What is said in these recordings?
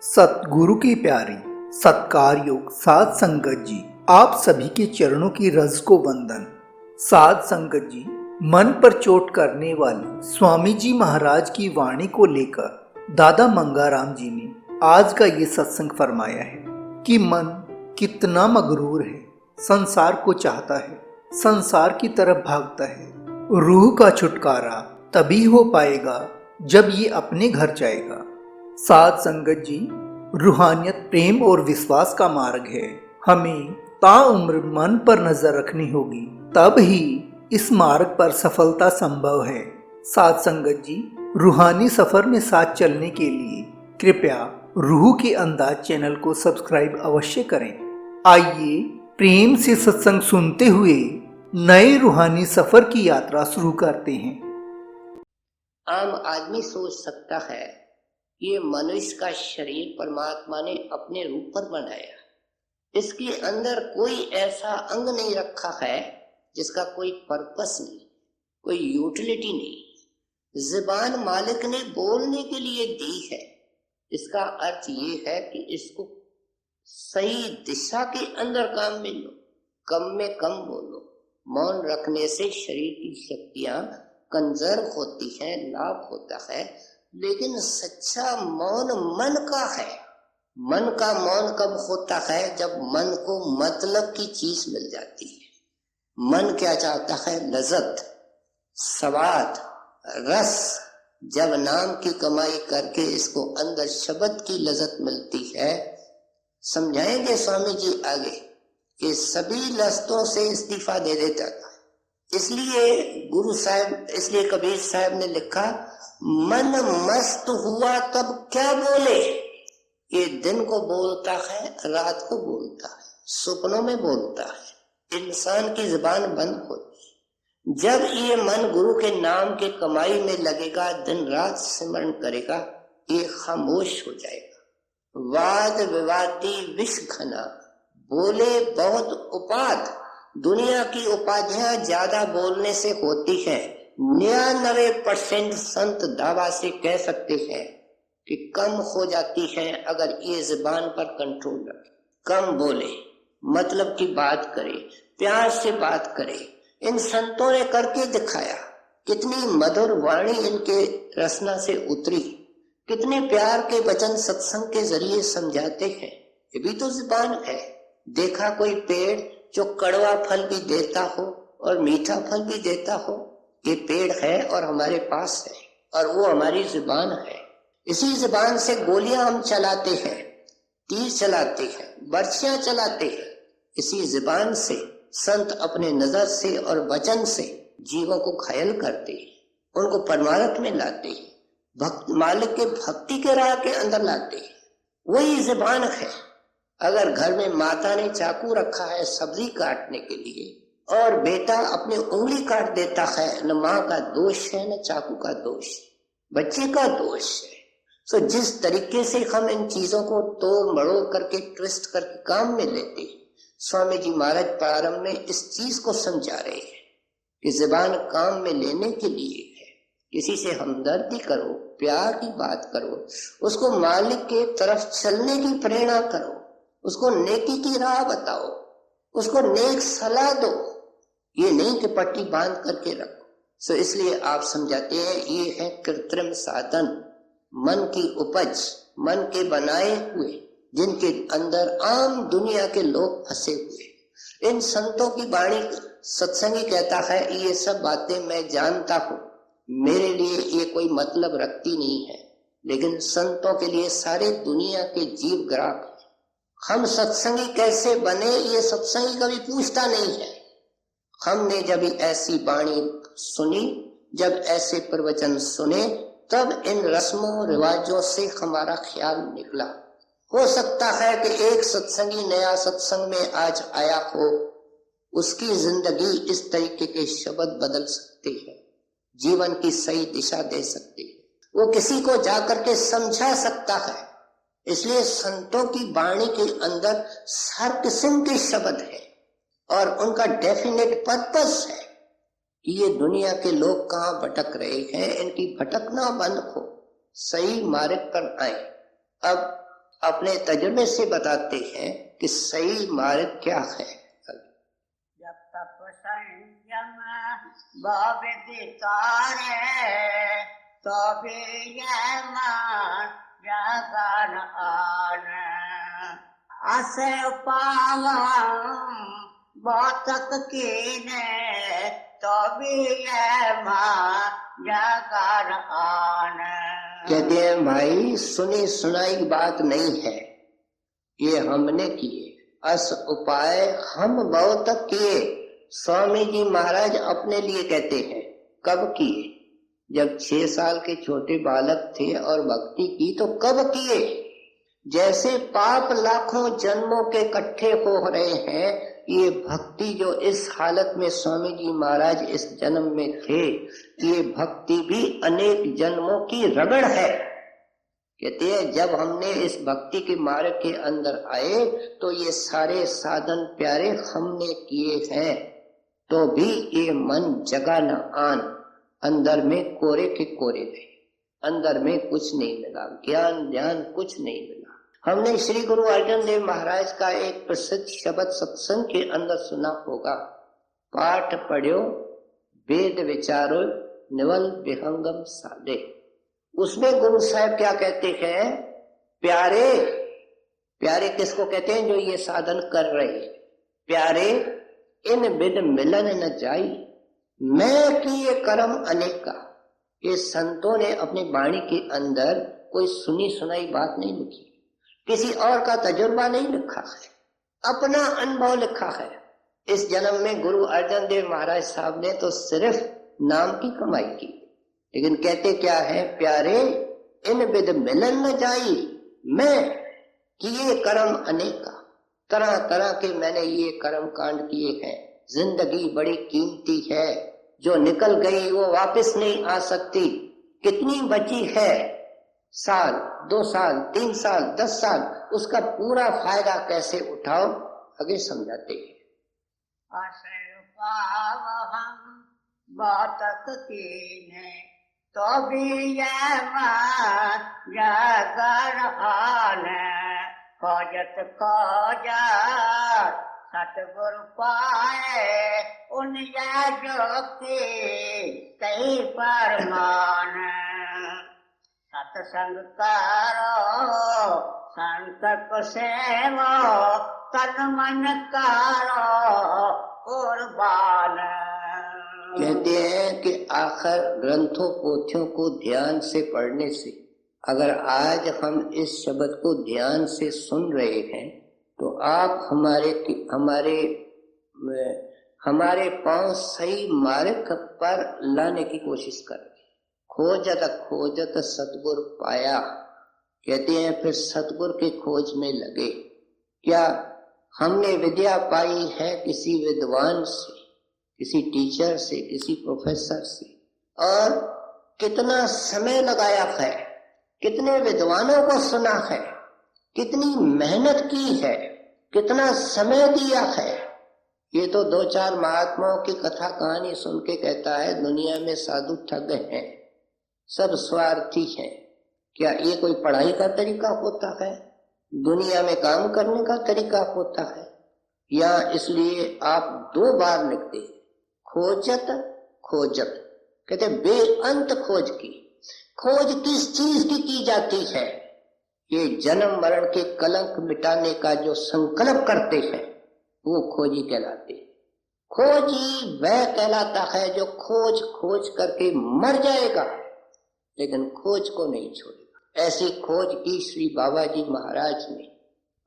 सतगुरु की प्यारी सत्कार योग साध संगत जी, आप सभी के चरणों की रज को वंदन। साध संगत जी, मन पर चोट करने वाली स्वामी जी महाराज की वाणी को लेकर दादा मंगाराम जी ने आज का ये सत्संग फरमाया है कि मन कितना मगरूर है, संसार को चाहता है, संसार की तरफ भागता है। रूह का छुटकारा तभी हो पाएगा जब ये अपने घर जाएगा। साध संगत जी, रूहानियत प्रेम और विश्वास का मार्ग है। हमें ताउम्र मन पर नजर रखनी होगी, तब ही इस मार्ग पर सफलता संभव है। साध संगत जी, रूहानी सफर में साथ चलने के लिए कृपया रूह के अंदाज चैनल को सब्सक्राइब अवश्य करें। आइए प्रेम से सत्संग सुनते हुए नए रूहानी सफर की यात्रा शुरू करते हैं। आम आदमी सोच सकता है ये मनुष्य का शरीर परमात्मा ने अपने रूप पर बनाया, इसके अंदर कोई ऐसा अंग नहीं रखा है जिसका कोई पर्पस नहीं, कोई यूटिलिटी नहीं। जुबान मालिक ने बोलने के लिए दी है। इसका अर्थ ये है कि इसको सही दिशा के अंदर काम में लो, कम में कम बोलो। मौन रखने से शरीर की शक्तियां कंजर्व होती हैं, लाभ होता है, लेकिन सच्चा मौन मन का है। मन का मौन कब होता है? जब मन को मतलब की चीज मिल जाती है। मन क्या चाहता है? लज्जत, स्वाद, रस। जब नाम की कमाई करके इसको अंदर शब्द की लज्जत मिलती है, समझाएंगे स्वामी जी आगे कि सभी लस्तों से इस्तीफा दे देता था। इसलिए गुरु साहब, इसलिए कबीर साहब ने लिखा, मन मस्त हुआ तब क्या बोले। ये दिन को बोलता है, रात को बोलता है, सपनों में बोलता है। इंसान की जुबान बंद होती। जब ये मन गुरु के नाम के कमाई में लगेगा, दिन रात सिमरन करेगा, ये खामोश हो जाएगा। वाद विवादी विष घना, बोले बहुत उपाद। दुनिया की उपाधियां ज्यादा बोलने से होती है। 99% संत दावा से कह सकते हैं कि कम हो जाती है अगर ये जुबान पर कंट्रोल रखे। कम बोले, मतलब की बात करे, प्यार से बात करे। इन संतों ने करके दिखाया। कितनी मधुर वाणी इनके रसना से उतरी, कितने प्यार के वचन सत्संग के जरिए समझाते हैं। ये भी तो जुबान है। देखा कोई पेड़ जो कड़वा फल भी देता हो और मीठा फल भी देता हो? ये पेड़ है और हमारे पास है, और वो हमारी जुबान है। इसी जुबान से गोलियां हम चलाते हैं, तीर चलाते हैं, बर्छियां चलाते हैं। इसी जुबान से संत अपने नजर से और वचन से जीवों को घायल करते हैं, उनको परमार्थ में लाते हैं, भक्त मालिक के भक्ति के राह के अंदर लाते हैं। वही जुबान है। अगर घर में माता ने चाकू रखा है सब्जी काटने के लिए और बेटा अपनी उंगली काट देता है, न माँ का दोष है न चाकू का दोष, बच्चे का दोष है। तो जिस तरीके से हम इन चीजों को तोड़ मड़ोड़ करके ट्विस्ट करके काम में लेते हैं, स्वामी जी महाराज प्रारंभ में इस चीज को समझा रहे हैं कि जुबान काम में लेने के लिए है। किसी से हमदर्दी करो, प्यार की बात करो, उसको मालिक के तरफ चलने की प्रेरणा करो, उसको नेकी की राह बताओ, उसको नेक सलाह दो। ये नहीं कि पट्टी बांध करके रखो। सो इसलिए आप समझाते हैं ये है कृत्रिम साधन, मन की उपज, मन के बनाए हुए, जिनके अंदर आम दुनिया के लोग फंसे हुए। इन संतों की वाणी, सत्संगी कहता है ये सब बातें मैं जानता हूँ, मेरे लिए ये कोई मतलब रखती नहीं है, लेकिन संतों के लिए सारे दुनिया के जीव ग्राहक। हम सत्संगी कैसे बने ये सत्संगी कभी पूछता नहीं है। हमने जब ऐसी वाणी सुनी, जब ऐसे प्रवचन सुने, तब इन रस्मों रिवाजों से हमारा ख्याल निकला। हो सकता है कि एक सत्संगी नया सत्संग में आज आया हो, उसकी जिंदगी इस तरीके के शब्द बदल सकते हैं, जीवन की सही दिशा दे सकते हैं, वो किसी को जाकर के समझा सकता है। इसलिए संतों की वाणी के अंदर हर किस्म के शब्द है और उनका डेफिनेट पर्पस है कि ये दुनिया के लोग कहाँ भटक रहे हैं, इनकी भटकना बंद हो, सही मार्ग पर आए। अब अपने तजुर्बे से बताते हैं कि सही मार्ग क्या है। जब तक संयम बाबे तो भी ये मान जगन आन असे पावन बातक कीने तो भी ये मान जगन आन। कहते हैं भाई सुनी सुनाई बात नहीं है, ये हमने किए, अस उपाय हम बहुत तक किए। स्वामी जी महाराज अपने लिए कहते हैं, कब किए? जब 6 साल के छोटे बालक थे और भक्ति की तो कब किए? जैसे पाप लाखों जन्मों के इकट्ठे हो रहे हैं, ये भक्ति जो इस हालत में स्वामी जी महाराज इस जन्म में थे, ये भक्ति भी अनेक जन्मों की रगड़ है। कहते हैं जब हमने इस भक्ति के मार्ग के अंदर आए तो ये सारे साधन प्यारे हमने किए हैं, तो भी ये मन जगा न आन, अंदर में कोरे के कोरे रहे, अंदर में कुछ नहीं मिला, ज्ञान ध्यान कुछ नहीं मिला। हमने श्री गुरु अर्जन देव महाराज का एक प्रसिद्ध शब्द सत्संग के अंदर सुना होगा, पाठ पढ़ो वेद विचारो निवल विहंगम साधे। उसमें गुरु साहब क्या कहते हैं? प्यारे, प्यारे किसको कहते हैं? जो ये साधन कर रहे हैं। प्यारे इन बिन मिलन न जाई, मैं किए कर्म अनेका। ये संतों ने अपनी वाणी के अंदर कोई सुनी सुनाई बात नहीं लिखी, किसी और का तजुर्बा नहीं लिखा है, अपना अनुभव लिखा है। इस जन्म में गुरु अर्जन देव महाराज साहब ने तो सिर्फ नाम की कमाई की, लेकिन कहते क्या है? प्यारे इन विद मिलन न जाई, मैं किए कर्म अनेका। तरह तरह के मैंने ये कर्म कांड किए हैं। जिंदगी बड़ी कीमती है, जो निकल गई वो वापस नहीं आ सकती। कितनी बची है? साल, 2 साल, 3 साल, 10 साल, उसका पूरा फायदा कैसे उठाओ, आगे समझाते हैं। बातक कीने तो भी ये मान जगन आन खोजत खोजत सतगुरु पाए उन जोगी कई परमान। सत्संग करो संत को सेवो तन मन करो कुर्बान। कहते हैं कि आखिर ग्रंथों पोथियों को ध्यान से पढ़ने से, अगर आज हम इस शब्द को ध्यान से सुन रहे हैं तो आप हमारे पांव सही मार्ग पर लाने की कोशिश करें। खोजत खोजत सतगुर पाया, कहते हैं फिर सतगुर की खोज में लगे। क्या हमने विद्या पाई है किसी विद्वान से, किसी टीचर से, किसी प्रोफेसर से, और कितना समय लगाया है, कितने विद्वानों को सुना है, कितनी मेहनत की है, कितना समय दिया है। ये तो 2-4 महात्माओं की कथा कहानी सुन के कहता है दुनिया में साधु ठग हैं, सब स्वार्थी हैं। क्या ये कोई पढ़ाई का तरीका होता है? दुनिया में काम करने का तरीका होता है? या इसलिए आप 2 बार लिखते हैं, खोजत खोजत। कहते बेअंत खोज की। खोज किस चीज की जाती है? ये जन्म मरण के कलंक मिटाने का जो संकल्प करते हैं वो खोजी कहलाते हैं। खोजी वह कहलाता है जो खोज खोज करके मर जाएगा लेकिन खोज को नहीं छोड़ेगा। ऐसी खोज की श्री बाबा जी महाराज ने,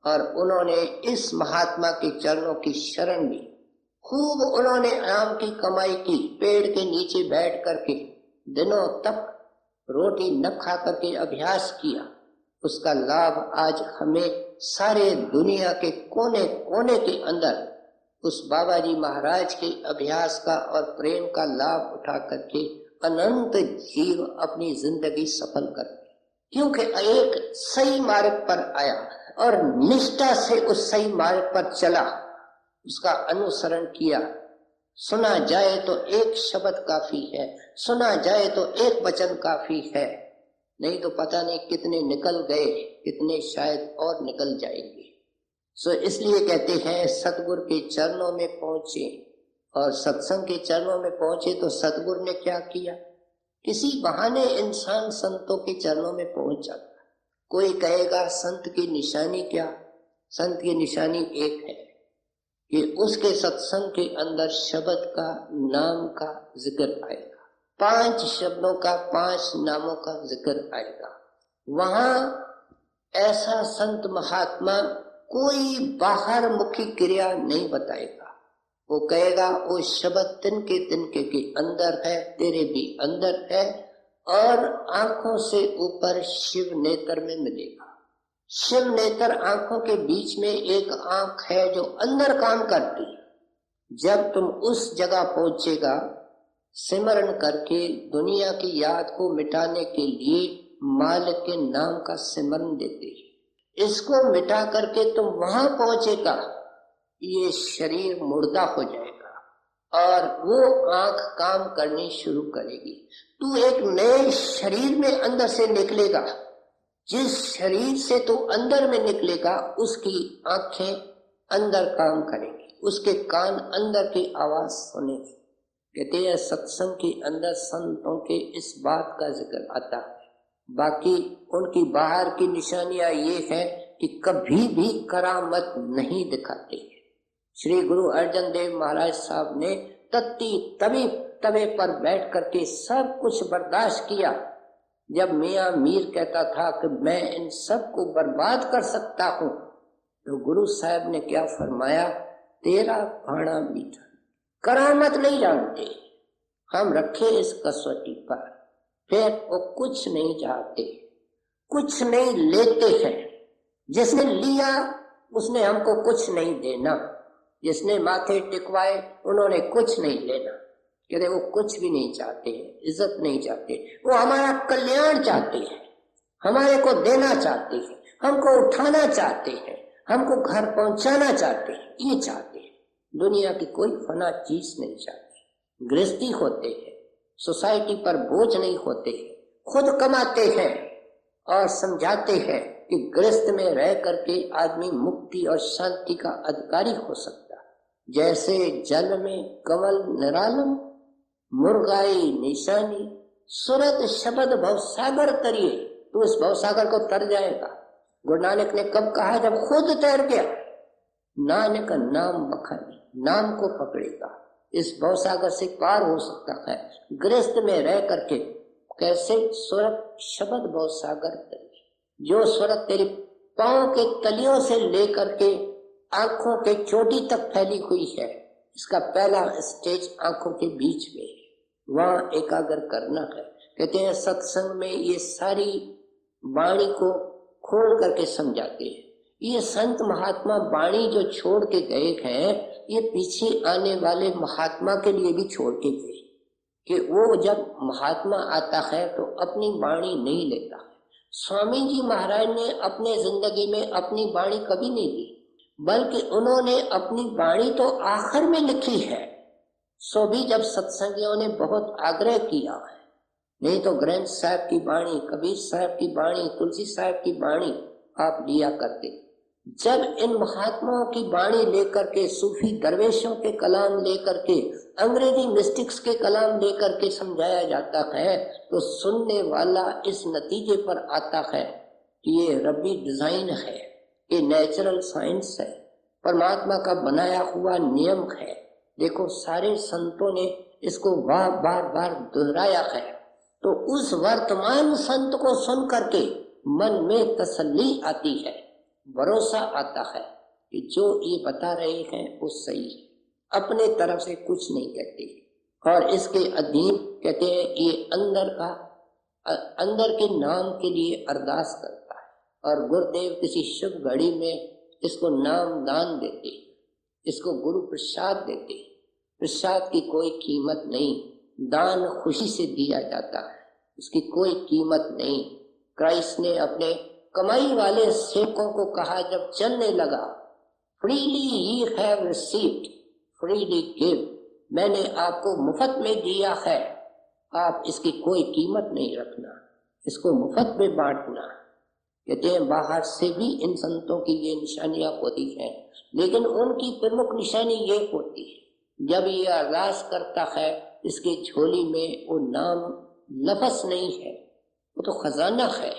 और उन्होंने इस महात्मा के चरणों की शरण ली। खूब उन्होंने आराम की कमाई की, पेड़ के नीचे बैठ करके दिनों तक रोटी न खा करके अभ्यास किया। उसका लाभ आज हमें सारे दुनिया के कोने कोने के अंदर उस बाबा जी महाराज के अभ्यास का और प्रेम का लाभ उठा करके अनंत जीव अपनी जिंदगी सफल कर, क्योंकि एक सही मार्ग पर आया और निष्ठा से उस सही मार्ग पर चला, उसका अनुसरण किया। सुना जाए तो एक शब्द काफी है, सुना जाए तो एक वचन काफी है। नहीं तो पता नहीं कितने निकल गए, कितने शायद और निकल जाएंगे। सो इसलिए कहते हैं सतगुरु के चरणों में पहुंचे, और सत्संग के चरणों में पहुंचे तो सतगुरु ने क्या किया, किसी बहाने इंसान संतों के चरणों में पहुंच जाता। कोई कहेगा संत की निशानी क्या? संत की निशानी एक है कि उसके सत्संग के अंदर शब्द का, नाम का जिक्र आएगा, 5 शब्दों का, 5 नामों का जिक्र आएगा। वहां ऐसा संत महात्मा कोई बाहर मुखी क्रिया नहीं बताएगा। वो कहेगा वो शब्द तिनके तिनके के अंदर है, तेरे भी अंदर है, और आंखों से ऊपर शिव नेत्र में मिलेगा। शिव नेत्र आंखों के बीच में एक आंख है जो अंदर काम करती है। जब तुम उस जगह पहुंचेगा, सिमरन करके दुनिया की याद को मिटाने के लिए मालिक के नाम का सिमरन देते हैं, इसको मिटा करके तुम वहां पहुंचेगा, ये शरीर मुर्दा हो जाएगा और वो आंख काम करनी शुरू करेगी। तू एक नए शरीर में अंदर से निकलेगा। जिस शरीर से तू अंदर में निकलेगा उसकी आंखें अंदर काम करेंगी, उसके कान अंदर की आवाज सुनेंगे। कहते हैं सत्संग के अंदर संतों के इस बात का जिक्र आता है। बाकी उनकी बाहर की निशानियां ये है कि कभी भी करामत नहीं दिखाते। श्री गुरु अर्जन देव महाराज साहब ने तत्ती तवे पर बैठ करके सब कुछ बर्दाश्त किया। जब मियाँ मीर कहता था कि मैं इन सब को बर्बाद कर सकता हूँ, तो गुरु साहब ने क्या फरमाया, तेरा भाणा मीठा। करामत नहीं जानते हम, रखे इस कसौटी पर। फिर वो कुछ नहीं चाहते, कुछ नहीं लेते हैं। जिसने लिया उसने हमको कुछ नहीं देना, जिसने माथे टिकवाए उन्होंने कुछ नहीं लेना। कहते वो कुछ भी नहीं चाहते, इज्जत नहीं चाहते, वो हमारा कल्याण चाहते हैं, हमारे को देना चाहते हैं, हमको उठाना चाहते हैं, हमको घर पहुंचाना चाहते हैं, ये चाहते हैं। दुनिया की कोई फना चीज नहीं चाहते। गृहस्थी होते हैं, सोसाइटी पर बोझ नहीं होते हैं, खुद कमाते हैं और समझाते हैं कि गृहस्थ में रह करके आदमी मुक्ति और शांति का अधिकारी हो सकता। जैसे जल में कमल निरालम, मुर्गाई निशानी, सूरत शब्द भवसागर तरिए। तू इस भवसागर को तर जाएगा। गुरु नानक ने कब कहा, जब खुद तैर गया। नानक नाम बखानी, नाम को पकड़ेगा, इस भवसागर से पार हो सकता है। गृहस्थ में रह करके कैसे, सूरत शब्द भवसागर तरिए। जो सूरत तेरी पांव के तलियों से लेकर के आंखों के चोटी तक फैली हुई है, इसका पहला स्टेज आंखों के बीच में है, वहां एकाग्र करना है। कहते हैं सत्संग में ये सारी वाणी को खोल करके समझाते हैं। ये संत महात्मा वाणी जो छोड़ के गए हैं, ये पीछे आने वाले महात्मा के लिए भी छोड़ के गए, कि वो जब महात्मा आता है तो अपनी वाणी नहीं लेता है। स्वामी जी महाराज ने अपने जिंदगी में अपनी वाणी कभी नहीं ली, बल्कि उन्होंने अपनी वाणी तो आखिर में लिखी है। सो भी जब सत्संगियों ने बहुत आग्रह किया है, नहीं तो ग्रंथ साहब की वाणी, कबीर साहब की वाणी, तुलसी साहब की वाणी आप लिया करते। जब इन महात्माओं की वाणी लेकर के, सूफी दरवेशों के कलाम लेकर के, अंग्रेजी मिस्टिक्स के कलाम लेकर के समझाया जाता है, तो सुनने वाला इस नतीजे पर आता है कि ये रब्बी डिजाइन है, ये नेचुरल साइंस है, परमात्मा का बनाया हुआ नियम है। देखो सारे संतों ने इसको बार बार दोहराया है। तो उस वर्तमान संत को सुन करके मन में तसल्ली आती है, भरोसा आता है कि जो ये बता रहे हैं वो सही है, अपने तरफ से कुछ नहीं कहते। और इसके अधीन कहते हैं ये अंदर के नाम के लिए अरदास करता है, और गुरुदेव किसी शुभ घड़ी में इसको नाम दान देते, इसको गुरु प्रसाद देते। प्रसाद की कोई कीमत नहीं, दान खुशी से दिया जाता है, उसकी कोई कीमत नहीं। क्राइस्ट ने अपने कमाई वाले सेवकों को कहा जब चलने लगा, फ्रीली ये हैव रिसीव्ड फ्रीली गिव, मैंने आपको मुफ्त में दिया है, आप इसकी कोई कीमत नहीं रखना। इसको मुफ्त में बांटना। कहते हैं बाहर से भी इन संतों की ये निशानियां होती हैं, लेकिन उनकी प्रमुख निशानी ये होती है, जब ये अरदास करता है इसकी झोली में वो नाम लफ्ज़ नहीं है, वो तो खजाना है,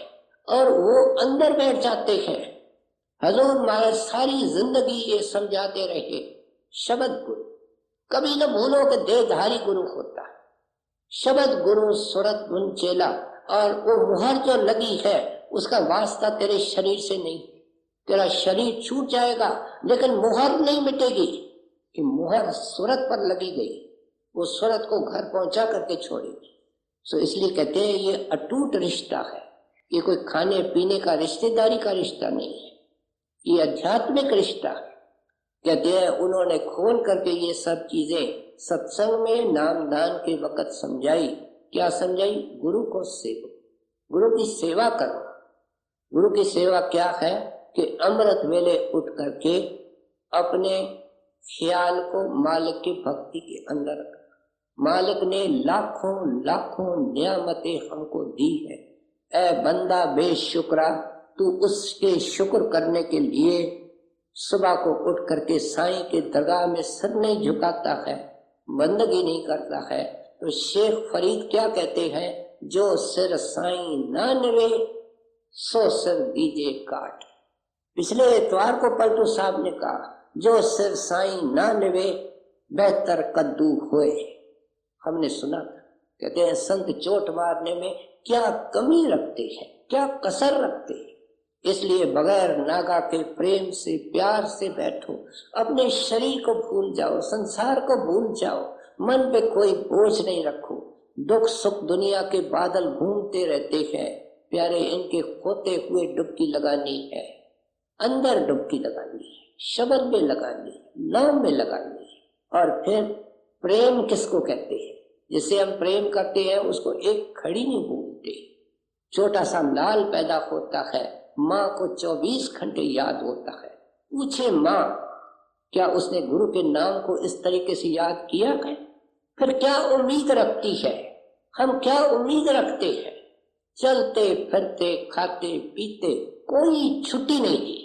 और वो अंदर बैठ जाते हैं। हजूर महाराज सारी जिंदगी ये समझाते रहे, शब्द गुरु कभी न भूलो कि देहधारी गुरु होता है। शब्द गुरु सुरत गुण चेला, और वो मुहर जो लगी है उसका वास्ता तेरे शरीर से नहीं, तेरा शरीर छूट जाएगा लेकिन मुहर नहीं मिटेगी। कि मुहर सूरत पर लगी गई, वो सूरत को घर पहुंचा करके छोड़ेगी। सो इसलिए कहते हैं ये अटूट रिश्ता है, ये कोई खाने पीने का रिश्तेदारी का रिश्ता नहीं है, ये आध्यात्मिक रिश्ता है। कहते हैं उन्होंने खोल करके ये सब चीजें सत्संग में नामदान के वक्त समझाई। क्या समझाई? गुरु को सेवो, गुरु की सेवा करो। गुरु की सेवा क्या है कि अमृत वेले उठ करके अपने ख्याल को मालिक की भक्ति के अंदर रखना। मालिक ने लाखों लाखों नियामतें हमको दी है, ऐ बंदा बेशुक्रा, तू उसके शुक्र करने के लिए सुबह को उठ करके साईं के दरगाह में सर नहीं झुकाता है, बंदगी नहीं करता है, तो शेख फरीद क्या कहते हैं? जो सिर साईं ना नवे सो सिर दीजे काट। पिछले इतवार को पलटू साहब ने कहा, जो सिर साईं ना नवे बेहतर कद्दू होए। हमने सुना था, कहते हैं संत चोट मारने में क्या कमी रखते हैं, क्या कसर रखते हैं। इसलिए बगैर नागा के प्रेम से प्यार से बैठो, अपने शरीर को भूल जाओ, संसार को भूल जाओ, मन पे कोई बोझ नहीं रखो। दुख सुख दुनिया के बादल घूमते रहते हैं, प्यारे इनके खोते हुए डुबकी लगानी है, अंदर डुबकी लगानी है, शब्द में लगानी है, नाम में लगानी है। और फिर प्रेम किसको कहते हैं? जिसे हम प्रेम करते हैं उसको एक खड़ी नहीं भूलते। छोटा सा लाल पैदा होता है, माँ को 24 घंटे याद होता है। पूछे माँ, क्या उसने गुरु के नाम को इस तरीके से याद किया है? फिर क्या उम्मीद रखती है? हम क्या उम्मीद रखते हैं? चलते फिरते खाते पीते कोई छुट्टी नहीं दी,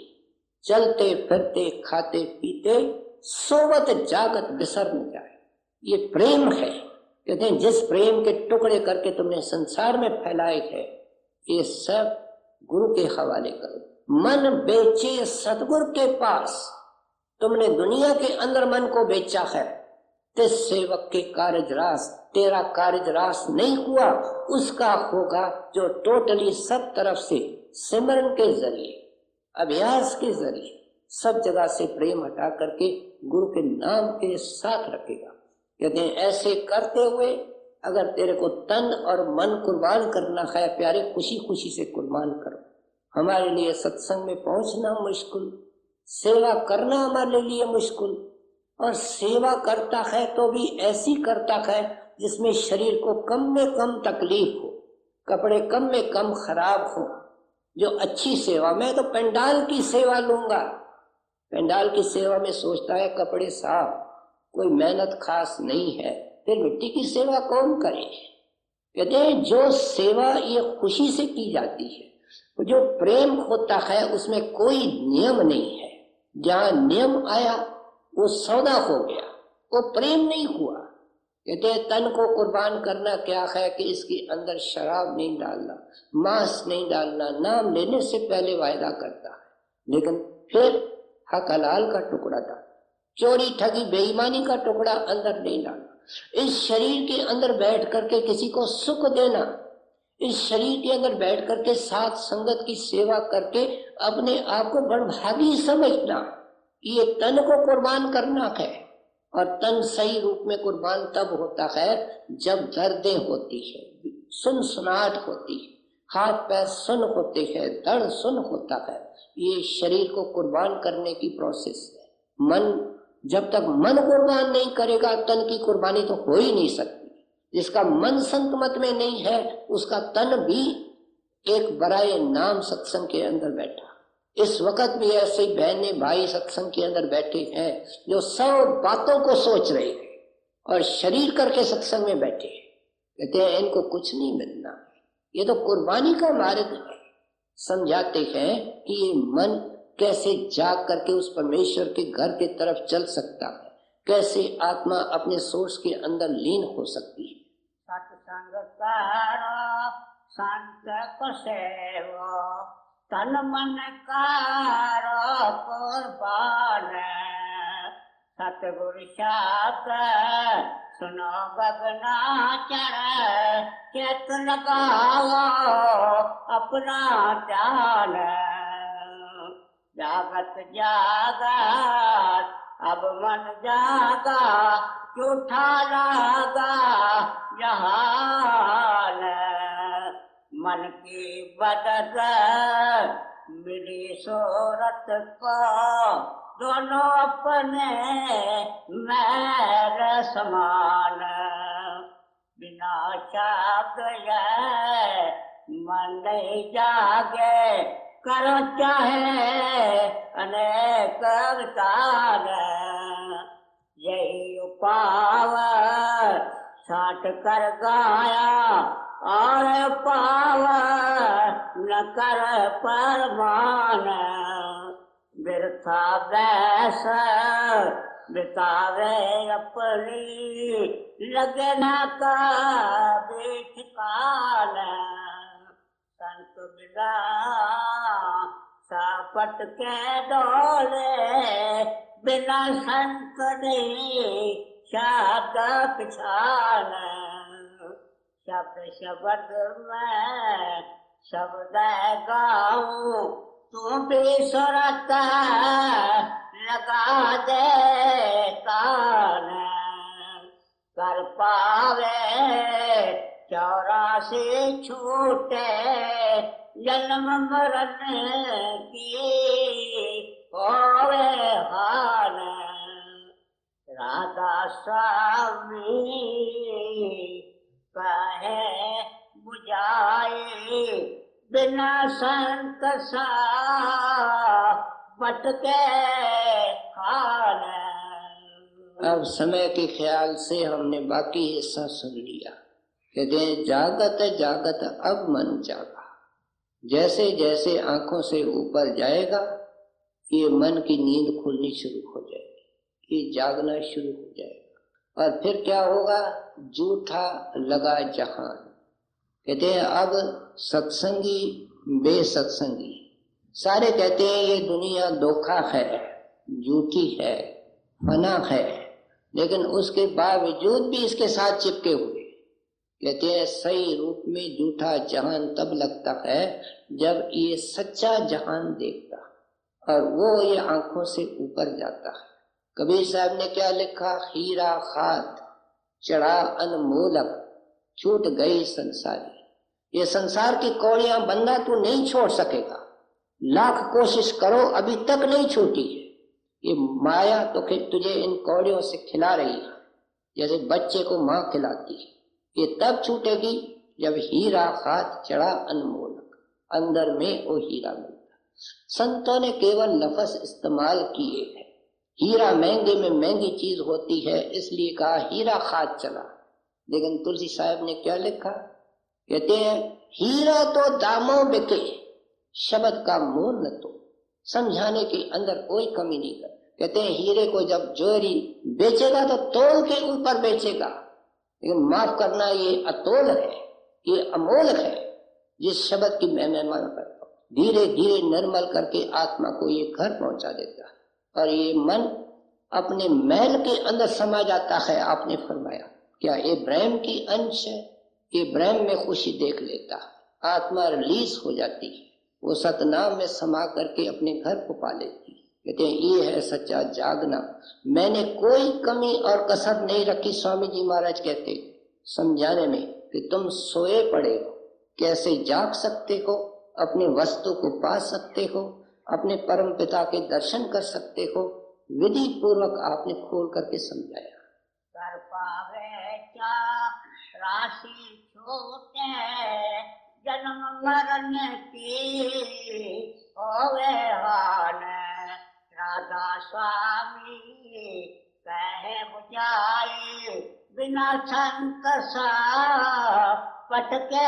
चलते फिरते खाते पीते सोवत जागत बिसर न जाए। ये प्रेम है। कहते हैं जिस प्रेम के टुकड़े करके तुमने संसार में फैलाए थे, ये सब गुरु के हवाले करो। मन बेचे सतगुरु के पास, तुमने दुनिया के अंदर मन को बेचा है। ते सेवक के कार्यज रास, तेरा कार्यज रास नहीं हुआ, उसका होगा जो टोटली सब तरफ से सिमरन के जरिए, अभ्यास के जरिए सब जगह से प्रेम हटा करके गुरु के नाम के साथ रखेगा। कहते हैं ऐसे करते हुए अगर तेरे को तन और मन कुर्बान करना है, प्यारे खुशी खुशी से कुर्बान करो। हमारे लिए सत्संग में पहुंचना मुश्किल, सेवा करना हमारे लिए मुश्किल, और सेवा करता है तो भी ऐसी करता है जिसमें शरीर को कम में कम तकलीफ हो, कपड़े कम में कम खराब हो। जो अच्छी सेवा, मैं तो पंडाल की सेवा लूंगा, पंडाल की सेवा में सोचता है कपड़े साफ, कोई मेहनत खास नहीं है, फिर मिट्टी की सेवा कौन करे? कहते हैं जो सेवा ये खुशी से की जाती है, जो प्रेम होता है उसमें कोई नियम नहीं है। जहाँ नियम आया वो सौदा हो गया, वो प्रेम नहीं हुआ। कहते हैं तन को कुर्बान करना क्या है कि इसके अंदर शराब नहीं डालना, मांस नहीं डालना, नाम लेने से पहले वायदा करता है, लेकिन फिर हक हलाल का टुकड़ा डाल, चोरी ठगी बेईमानी का टुकड़ा अंदर नहीं डालना। इस शरीर के अंदर बैठ करके किसी को सुख देना, इस शरीर के अंदर बैठ करके साथ संगत की सेवा करके अपने आप को बड़भागी समझना, ये तन को कुर्बान करना है। और तन सही रूप में कुर्बान तब होता है जब दर्दें होती है, सुनसुनाहट होती है, हाथ पैर सुन होते हैं, दर्द सुन होता है। ये शरीर को कुर्बान करने की प्रोसेस है। मन जब तक मन कुर्बान नहीं करेगा तन की कुर्बानी तो हो ही नहीं सकती। जिसका मन संत मत में नहीं है उसका तन भी एक बराए नाम सत्संग के अंदर बैठा। इस वक्त भी ऐसे बहने भाई सत्संग के अंदर बैठे हैं जो सब बातों को सोच रहे हैं और शरीर करके सत्संग में बैठे हैं। कहते हैं इनको कुछ नहीं मिलना, ये तो कुर्बानी का मार्ग है। समझाते हैं कि ये मन कैसे जाग करके उस परमेश्वर के घर की तरफ चल सकता है, कैसे आत्मा अपने सोर्स के अंदर लीन हो सकती है। सत्संग करो संत को सेवो तन मन करो कुर्बान सतगुरु शाप सुनो गगना चढ़ चित लगाओ अपना ध्यान जागत जागत अब मन जागा झूठा लागा जहान मन की बदत मिली सूरत को दोनों अपने मैल समान बिना शब्द मन नहीं जागे करो चाहे अनेक अवतार यही उपाव छाट कर गाया और पाव न कर परमान बिरथा बैस बितावे अपनी लगे न का ठिकान संत बिना सापट के डोले बिना संत नहीं शब्द पिछान शब्द शब्द में शब्द गाऊं तू भी सुरत लगा दे कान कर पावे 84 छूटे जन्म मरण की होवे हान राधा स्वामी कहे बुझाए बिना संत सा भटके खान। अब समय के ख्याल से हमने बाकी हिस्सा सुन लिया। कहते हैं जागत जागत अब मन जागा। जैसे जैसे आंखों से ऊपर जाएगा ये मन की नींद खुलनी शुरू हो जाएगी, ये जागना शुरू हो जाएगा। और फिर क्या होगा? झूठा लगा जहान। कहते हैं अब सत्संगी बेसत्संगी सारे कहते हैं ये दुनिया धोखा है, झूठी है, फना है, लेकिन उसके बावजूद भी इसके साथ चिपके हुए। कहते हैं सही रूप में झूठा जहान तब लगता है जब ये सच्चा जहान देखता और वो ये आंखों से ऊपर जाता है। कबीर साहब ने क्या लिखा? हीरा खाद चढ़ा अनमोलक छूट गई संसारी। ये संसार की कौड़ियां बंदा तू नहीं छोड़ सकेगा, लाख कोशिश करो अभी तक नहीं छूटी है। ये माया तो फिर तुझे इन कौड़ियों से खिला रही है जैसे बच्चे को माँ खिलाती है। ये तब छूटेगी जब हीरा खाद चढ़ा अनमोलक, अंदर में वो हीरा मिलता। संतों ने केवल लफ्ज इस्तेमाल किए हैं। हीरा महंगे में महंगी चीज होती है इसलिए कहा हीरा खाद चला। लेकिन तुलसी साहब ने क्या लिखा? कहते हैं हीरा तो दामों बिके, शब्द का मोल न तो। समझाने के अंदर कोई कमी नहीं कर। कहते हैं हीरे को जब जोरी बेचेगा तो तोल के ऊपर बेचेगा, लेकिन माफ करना ये अतोल है, ये अमोल है। जिस शब्द की मैं मांग करता हूँ धीरे धीरे निर्मल करके आत्मा को ये घर पहुंचा देता है और ये मन अपने महल के अंदर समा जाता है। आपने फरमाया क्या ये ब्रह्म की अंश है? ये ब्रह्म में खुशी देख लेता है, आत्मा रिलीज हो जाती है, वो सतनाम में समा करके अपने घर को पा लेती है। कहते हैं ये है सच्चा जागना। मैंने कोई कमी और कसर नहीं रखी। स्वामी जी महाराज कहते समझाने में कि तुम सोए पड़े हो, कैसे जाग सकते हो, अपने वस्तु को पा सकते हो, अपने परम पिता के दर्शन कर सकते हो। विधि पूर्वक आपने खोल करके समझाया। कर पावे क्या राशि छूटे जन्म मरण की होवे हान। राधा स्वामी कहे बुझाए बिना संत सा पटके